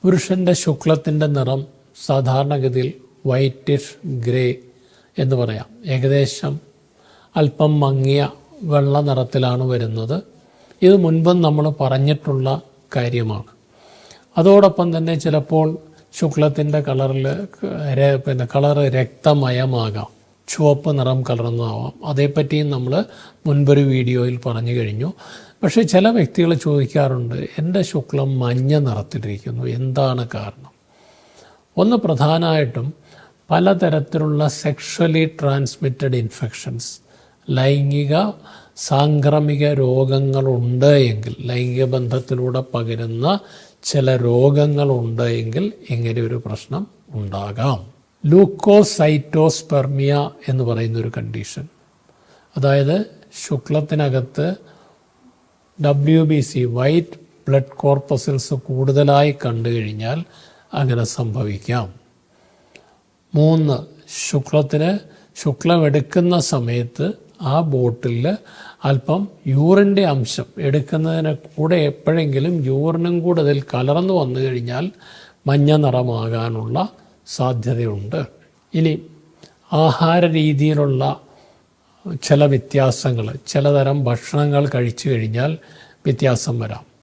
പുരുഷൻ്റെ ശുക്ലത്തിൻ്റെ നിറം സാധാരണഗതിയിൽ വൈറ്റിഷ് ഗ്രേ എന്ന് പറയാം. ഏകദേശം അല്പം മങ്ങിയ വെള്ള നിറത്തിലാണ് വരുന്നത്. ഇത് മുൻപും നമ്മൾ പറഞ്ഞിട്ടുള്ള കാര്യമാണ്. അതോടൊപ്പം തന്നെ ചിലപ്പോൾ ശുക്ലത്തിൻ്റെ കളറ് രക്തമയമാകാം, ചുവപ്പ് നിറം കലർന്നതാവാം. അതേപ്പറ്റിയും നമ്മൾ മുൻപൊരു വീഡിയോയിൽ പറഞ്ഞു കഴിഞ്ഞു. പക്ഷേ ചില വ്യക്തികൾ ചോദിക്കാറുണ്ട്, എൻ്റെ ശുക്ലം മഞ്ഞ നിറത്തിലിരിക്കുന്നു, എന്താണ് കാരണം? ഒന്ന് പ്രധാനമായിട്ടും പലതരത്തിലുള്ള സെക്ഷലി ട്രാൻസ്മിറ്റഡ് ഇൻഫെക്ഷൻസ്, ലൈംഗിക സാംക്രമിക രോഗങ്ങളുണ്ട് എങ്കിൽ, ലൈംഗിക ബന്ധത്തിലൂടെ പകരുന്ന ചില രോഗങ്ങളുണ്ട് എങ്കിൽ ഇങ്ങനെ ഒരു പ്രശ്നം ഉണ്ടാകാം. ലൂക്കോസൈറ്റോസ്പെർമിയ എന്ന് പറയുന്നൊരു കണ്ടീഷൻ, അതായത് ശുക്ലത്തിനകത്ത് WBC വൈറ്റ് ബ്ലഡ് കോർപ്പസൽസ് കൂടുതലായി കണ്ടു കഴിഞ്ഞാൽ അങ്ങനെ സംഭവിക്കാം. 3, ശുക്ലം എടുക്കുന്ന സമയത്ത് ആ ബോട്ടിലിൽ അല്പം യൂറിൻ്റെ അംശം എടുക്കുന്നതിന് കൂടെ എപ്പോഴെങ്കിലും യൂറിനും കൂടെ അതിൽ കലർന്നു വന്നു കഴിഞ്ഞാൽ മഞ്ഞ നിറമാകാനുള്ള സാധ്യതയുണ്ട്. ഇനി ആഹാര രീതിയിലുള്ള ചില വ്യത്യാസങ്ങൾ, ചിലതരം ഭക്ഷണങ്ങൾ കഴിച്ചു കഴിഞ്ഞാൽ വ്യത്യാസം വരാം.